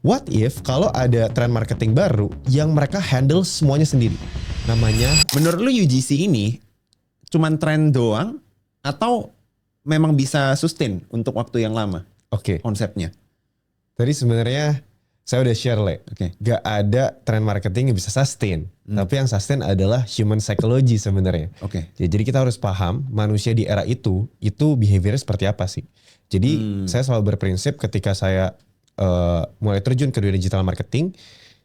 What if kalau ada tren marketing baru yang mereka handle semuanya sendiri? Namanya, Menurut lu UGC ini cuman tren doang atau memang bisa sustain untuk waktu yang lama oke. konsepnya? Tadi sebenarnya saya udah share Le. Oke. Gak ada tren marketing yang bisa sustain. Tapi yang sustain adalah human psychology sebenarnya. Oke. Jadi kita harus paham manusia di era itu behaviornya seperti apa sih. Jadi saya selalu berprinsip ketika saya mulai terjun ke dunia digital marketing,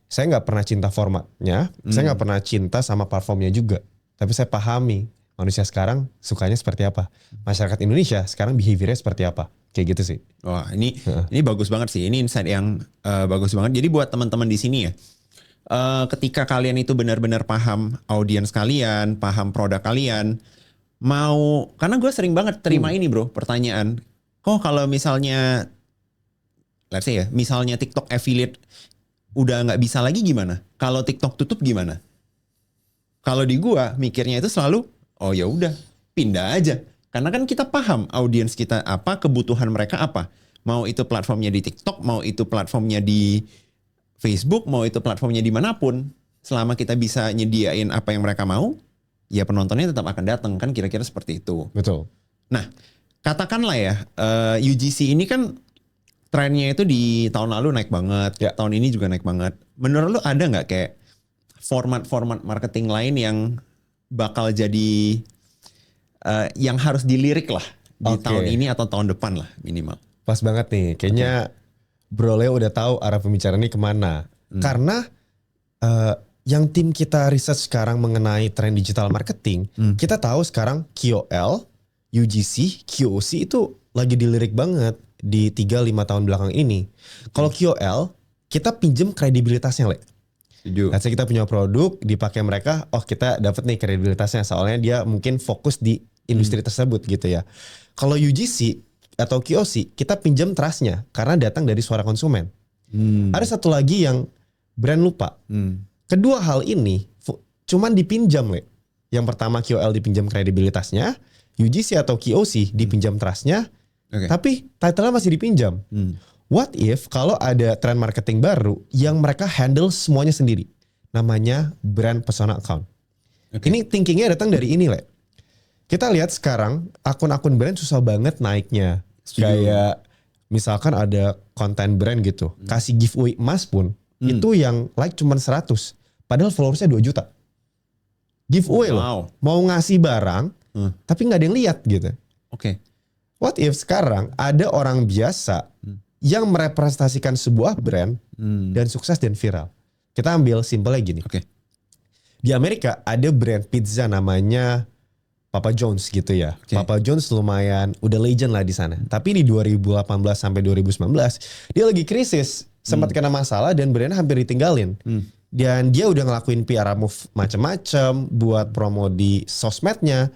saya nggak pernah cinta formatnya, saya nggak pernah cinta sama platformnya juga. Tapi saya pahami manusia sekarang sukanya seperti apa, masyarakat Indonesia sekarang behaviornya seperti apa, kayak gitu sih. Wah, ini bagus banget sih. Ini insight yang bagus banget. Jadi buat teman-teman di sini ya, ketika kalian itu benar-benar paham audiens kalian, paham produk kalian, karena gue sering banget terima ini bro, pertanyaan, kok kalau misalnya, let's say ya, misalnya TikTok affiliate udah nggak bisa lagi gimana? Kalau TikTok tutup gimana? Kalau di gua mikirnya itu selalu, oh ya udah, pindah aja. Karena kan kita paham audiens kita apa, kebutuhan mereka apa. Mau itu platformnya di TikTok, mau itu platformnya di Facebook, mau itu platformnya dimanapun. Selama kita bisa nyediain apa yang mereka mau, ya penontonnya tetap akan datang. Kan kira-kira seperti itu. Betul. Nah, katakanlah ya, UGC ini kan trennya itu di tahun lalu naik banget, Ya. tahun ini juga naik banget. Menurut lu ada nggak kayak format-format marketing lain yang bakal jadi yang harus dilirik lah di Oke. tahun ini atau tahun depan lah minimal? Pas banget nih, kayaknya Bro Leo udah tahu arah pembicaraan ini kemana. Karena yang tim kita riset sekarang mengenai tren digital marketing, kita tahu sekarang KOL, UGC, QOC itu lagi dilirik banget di 3-5 tahun belakang ini. Kalau KOL, kita pinjem kredibilitasnya, Le. Setuju. Let's say kita punya produk, dipakai mereka, oh kita dapat nih kredibilitasnya. Soalnya dia mungkin fokus di industri tersebut gitu ya. Kalau UGC atau QOC, kita pinjam trustnya karena datang dari suara konsumen. Ada satu lagi yang brand lupa. Kedua hal ini cuman dipinjam, Le. Yang pertama QOL dipinjam kredibilitasnya, UGC atau QOC dipinjam trustnya, Oke. tapi title-nya masih dipinjam. What if kalau ada tren marketing baru yang mereka handle semuanya sendiri? Namanya brand persona account. Oke. Ini thinkingnya datang dari ini, Le. Kita lihat sekarang akun-akun brand susah banget naiknya. Setuju. Kayak misalkan ada konten brand gitu, kasih giveaway emas pun, itu yang like cuma 100. Padahal followersnya 2 juta. Giveaway Wow. loh. Mau ngasih barang, tapi nggak ada yang lihat gitu. Oke. What if sekarang ada orang biasa yang merepresentasikan sebuah brand dan sukses dan viral. Kita ambil simpelnya gini. Oke. Di Amerika ada brand pizza namanya Papa John's gitu ya. Oke. Papa John's lumayan udah legend lah di sana. Tapi di 2018 sampai 2019 dia lagi krisis. Sempat kena masalah dan brandnya hampir ditinggalin. Dan dia udah ngelakuin PR move macam-macam buat promo di sosmednya,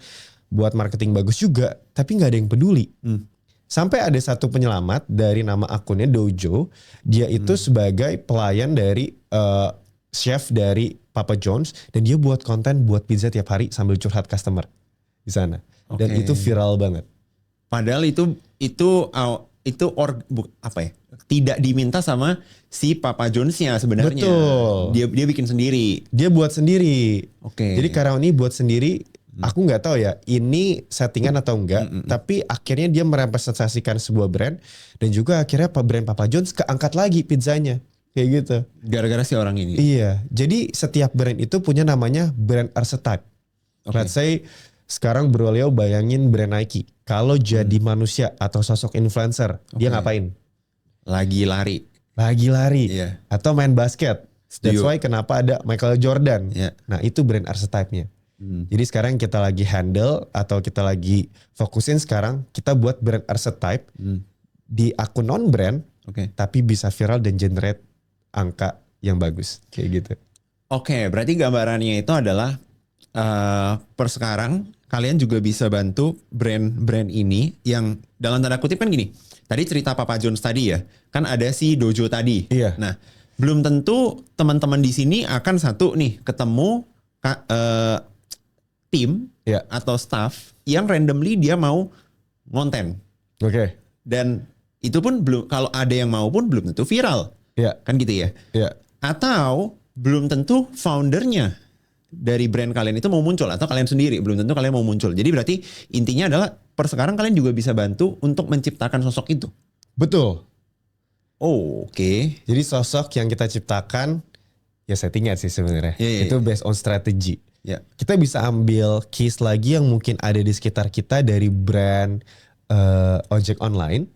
buat marketing bagus juga, tapi nggak ada yang peduli. Sampai ada satu penyelamat dari nama akunnya Dojo, dia itu sebagai pelayan dari chef dari Papa John's dan dia buat konten buat pizza tiap hari sambil curhat customer di sana. Dan Oke. itu viral banget. Padahal apa ya? Tidak diminta sama si Papa John's-nya sebenarnya. Betul. Dia bikin sendiri. Dia buat sendiri. Oke. Jadi karyawan ini buat sendiri. Aku nggak tahu ya ini settingan atau enggak. Tapi akhirnya dia merepresentasikan sebuah brand dan juga akhirnya brand Papa John's keangkat lagi pizzanya kayak gitu. Gara-gara si orang ini. Iya. Jadi setiap brand itu punya namanya brand archetype. Oke. Let's say sekarang Bro Leo bayangin brand Nike. Kalau jadi manusia atau sosok influencer, dia Oke. ngapain? Lagi lari. Lagi lari. Iya. Atau main basket. That's Setuju. why kenapa ada Michael Jordan. Iya. Nah itu brand archetype-nya. Jadi sekarang kita lagi handle atau kita lagi fokusin sekarang kita buat brand archetype di akun non-brand Oke. tapi bisa viral dan generate angka yang bagus. Kayak gitu. Oke, berarti gambarannya itu adalah per sekarang kalian juga bisa bantu brand-brand ini yang dalam tanda kutip kan gini. Tadi cerita Papa John's tadi ya, kan ada si Dojo tadi. Iya. Nah, belum tentu teman-teman di sini akan satu nih ketemu tim Iya. atau staff yang randomly dia mau ngonten. Oke. Dan itu pun belum, kalau ada yang mau pun belum tentu viral. Ya, Kan gitu ya. ya. Atau belum tentu foundernya dari brand kalian itu mau muncul, atau kalian sendiri belum tentu kalian mau muncul. Jadi berarti intinya adalah per sekarang kalian juga bisa bantu untuk menciptakan sosok itu. Betul. Oh, oke. Jadi sosok yang kita ciptakan ya settingan sih sebenarnya. Iya, iya, Itu iya. based on strategy. Ya. Kita bisa ambil case lagi yang mungkin ada di sekitar kita dari brand ojek online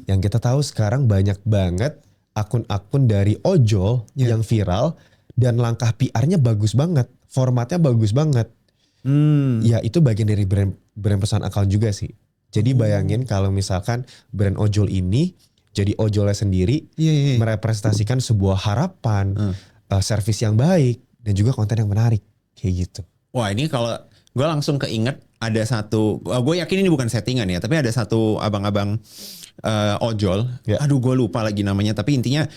yang kita tahu sekarang banyak banget akun-akun dari ojol yang viral dan langkah PR-nya bagus banget, formatnya bagus banget. Ya itu bagian dari brand personal account juga sih. Jadi bayangin kalau misalkan brand ojol ini jadi ojolnya sendiri Iya. merepresentasikan sebuah harapan, servis yang baik dan juga konten yang menarik kayak gitu. Wah, ini kalau gue langsung keinget ada satu, gue yakin ini bukan settingan ya, tapi ada satu abang-abang ojol. Ya. Aduh, gue lupa lagi namanya, tapi intinya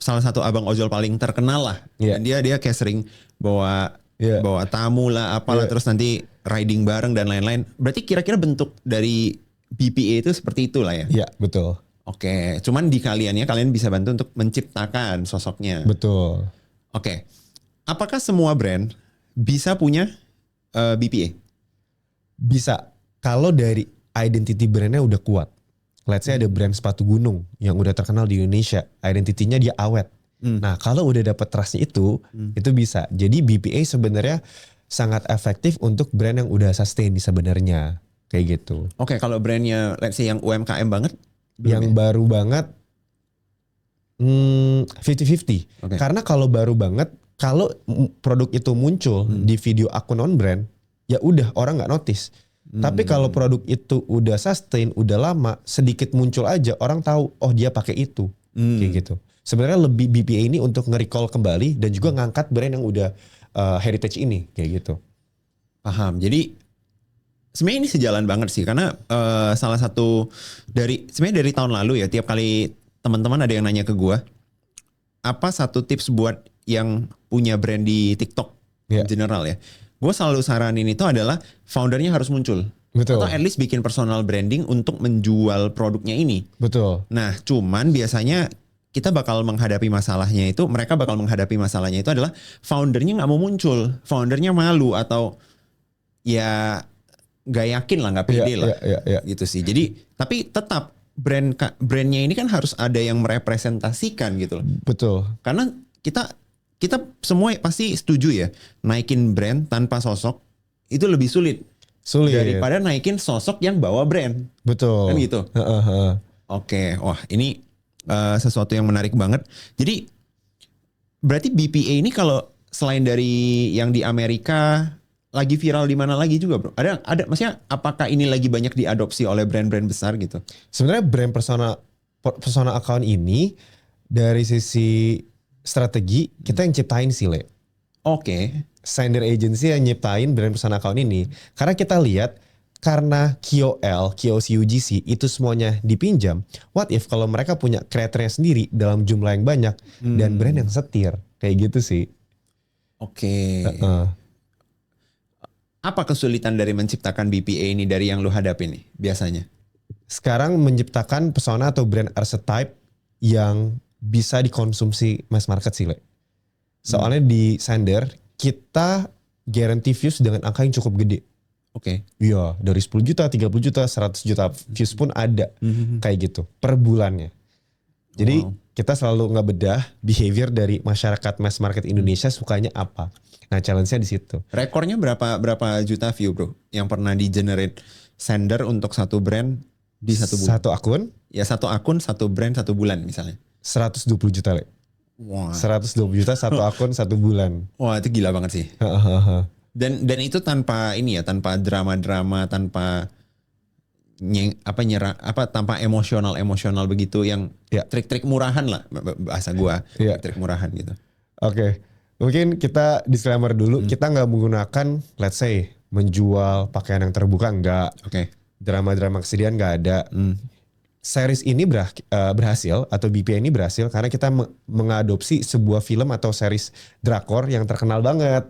salah satu abang ojol paling terkenal lah. Ya. Dan dia kayak sering bawa Ya. bawa tamu lah, apalah, terus nanti riding bareng dan lain-lain. Berarti kira-kira bentuk dari BPA itu seperti itulah ya. Iya betul, Oke, cuman di kalian bisa bantu untuk menciptakan sosoknya. betul. Oke, apakah semua brand bisa punya BPA? Bisa kalau dari identity brandnya udah kuat. Let's say ada brand sepatu gunung yang udah terkenal di Indonesia, identitinya dia awet. Nah kalau udah dapet trustnya itu bisa. Jadi BPA sebenarnya sangat efektif untuk brand yang udah sustain sebenarnya kayak gitu. Oke, kalau brandnya let's say yang UMKM banget, Yang baru banget 50-50. Oke. Karena kalau baru banget, kalau produk itu muncul di video akun non brand, ya udah orang nggak notice. Tapi kalau produk itu udah sustain, udah lama, sedikit muncul aja orang tahu, oh dia pakai itu, kayak gitu. Sebenarnya lebih BPA ini untuk nge-recall kembali dan juga ngangkat brand yang udah heritage ini, kayak gitu. paham. Jadi sebenarnya ini sejalan banget sih, karena salah satu sebenarnya dari tahun lalu ya, tiap kali teman-teman ada yang nanya ke gua, apa satu tips buat yang punya brand di TikTok Ya. general ya. Gue selalu saranin itu adalah foundernya harus muncul. Betul. Atau at least bikin personal branding untuk menjual produknya ini. Betul. Nah, cuman biasanya kita bakal menghadapi masalahnya itu, mereka bakal menghadapi masalahnya itu adalah foundernya nggak mau muncul, foundernya malu atau ya nggak yakin lah, nggak pede lah, gitu sih. Jadi tapi tetap brandnya ini kan harus ada yang merepresentasikan gitu loh. Betul. Karena kita semua pasti setuju ya, naikin brand tanpa sosok itu lebih sulit daripada naikin sosok yang bawa brand. Betul. Kan gitu. Oke, wah ini sesuatu yang menarik banget. Jadi berarti BPA ini kalau selain dari yang di Amerika lagi viral di mana lagi juga, bro? Ada maksudnya apakah ini lagi banyak diadopsi oleh brand-brand besar gitu? Sebenarnya brand persona account ini dari sisi strategi kita yang ciptain sih, Le. Oke. Sender agency yang nyiptain brand persona account ini. Karena kita lihat karena KOL, KOC, UGC itu semuanya dipinjam. What if kalau mereka punya kreatornya sendiri dalam jumlah yang banyak dan brand yang setir, kayak gitu sih. Oke. Apa kesulitan dari menciptakan BPA ini dari yang lu hadapi nih biasanya? Sekarang menciptakan persona atau brand archetype yang bisa dikonsumsi mass market sih, Le. Soalnya di Sender kita guarantee views dengan angka yang cukup gede. Oke. Iya, dari 10 juta, 30 juta, 100 juta views pun ada kayak gitu per bulannya. Jadi kita selalu ngebedah behavior dari masyarakat mass market Indonesia sukanya apa. Nah, challenge-nya di situ. Rekornya berapa juta view, bro? Yang pernah di-generate Sender untuk satu brand di satu bulan? Satu akun Ya satu akun, satu brand, satu bulan misalnya. 120 juta, Le. Wah. 120 juta satu akun satu bulan. Wah, itu gila banget sih. Dan itu tanpa ini ya, tanpa drama-drama, tanpa tanpa emosional begitu yang trik-trik murahan lah bahasa gua, trik murahan gitu. Oke. Mungkin kita disclaimer dulu, kita nggak menggunakan let's say menjual pakaian yang terbuka, enggak. Oke. Drama-drama kesedihan nggak ada. Series ini berhasil atau BPA ini berhasil karena kita mengadopsi sebuah film atau series drakor yang terkenal banget.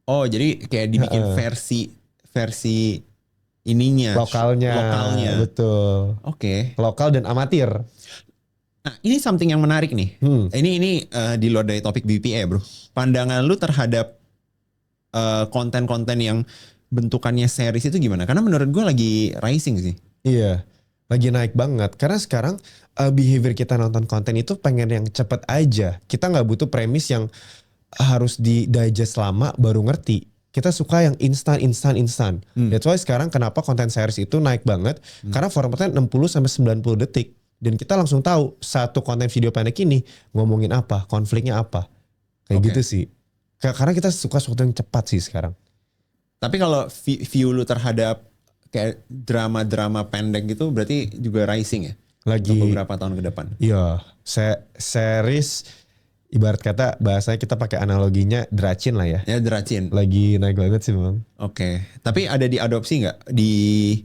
Oh, jadi kayak dibikin versi ininya, lokalnya. lokalnya. Betul. Oke. Lokal dan amatir. Nah, ini something yang menarik nih. Ini di luar dari topik BPA, bro. Pandangan lu terhadap konten-konten yang bentukannya series itu gimana? Karena menurut gue lagi rising sih. Iya, lagi naik banget. Karena sekarang behavior kita nonton konten itu pengen yang cepet aja. Kita nggak butuh premis yang harus di digest lama baru ngerti. Kita suka yang instan. That's why sekarang kenapa konten series itu naik banget. Karena formatnya 60-90 detik. Dan kita langsung tahu satu konten video pendek ini ngomongin apa, konfliknya apa. Kayak gitu sih. Karena kita suka sesuatu yang cepat sih sekarang. Tapi kalau view lu terhadap kayak drama-drama pendek gitu berarti juga rising ya? Lagi untuk beberapa tahun ke depan. Iya, series ibarat kata bahasanya kita pakai analoginya Dracin lah ya. Ya Dracin. Lagi naik banget sih memang. Oke. Tapi ada diadopsi nggak di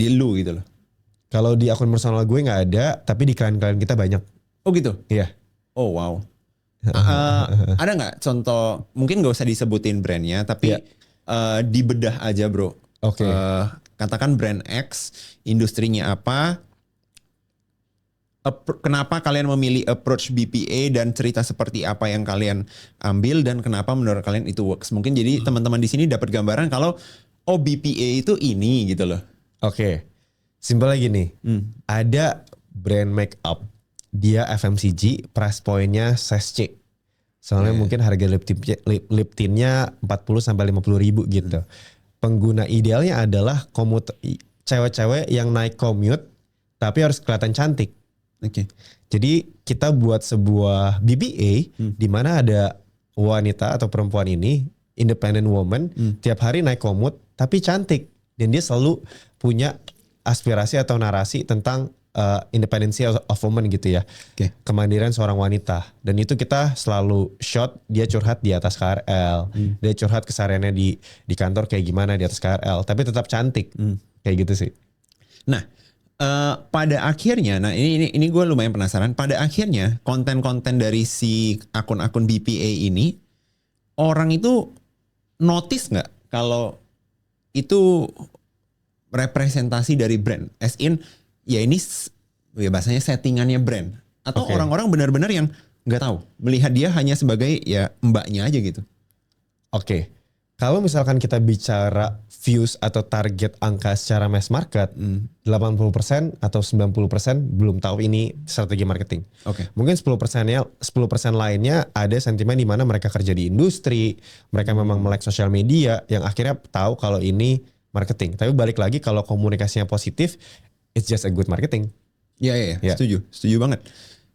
lu gitu loh? Kalau di akun personal gue nggak ada, tapi di klien-klien kita banyak. Oh gitu? Iya. Oh wow. Ada nggak contoh, mungkin nggak usah disebutin brandnya, tapi dibedah aja bro. Oke. Katakan brand X, industrinya apa, kenapa kalian memilih approach BPA dan cerita seperti apa yang kalian ambil dan kenapa menurut kalian itu works. Mungkin jadi teman-teman di sini dapat gambaran kalau BPA itu ini gitu loh. Oke. Simpel lagi nih. Ada brand makeup, dia FMCG, price point-nya SC. Soalnya mungkin harga lip tintnya 40-50 ribu gitu. Pengguna idealnya adalah cewek-cewek yang naik commute tapi harus kelihatan cantik. Oke. Jadi kita buat sebuah BBA di mana ada wanita atau perempuan ini independent woman tiap hari naik commute tapi cantik dan dia selalu punya aspirasi atau narasi tentang independency of woman gitu ya. Kemandirian seorang wanita. Dan itu kita selalu shot dia curhat di atas KRL. Dia curhat kesehariannya di kantor kayak gimana di atas KRL. Tapi tetap cantik. Kayak gitu sih. Nah, pada akhirnya, nah ini gue lumayan penasaran. Pada akhirnya konten-konten dari si akun-akun BPA ini, orang itu notice nggak kalau itu representasi dari brand? As in, ya ini ya bahasanya settingannya brand. Atau orang-orang benar-benar yang nggak tahu, melihat dia hanya sebagai ya mbaknya aja gitu. Oke. Kalau misalkan kita bicara views atau target angka secara mass market, 80% atau 90% belum tahu ini strategi marketing. Mungkin 10% lainnya ada sentimen di mana mereka kerja di industri, mereka memang melek sosial media yang akhirnya tahu kalau ini marketing. Tapi balik lagi kalau komunikasinya positif, it's just a good marketing. Iya, setuju banget.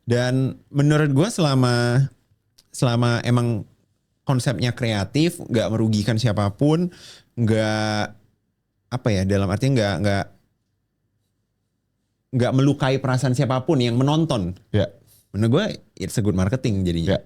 Dan menurut gue selama emang konsepnya kreatif, nggak merugikan siapapun, nggak apa ya, dalam artinya nggak melukai perasaan siapapun yang menonton. Menurut gue it's a good marketing jadinya.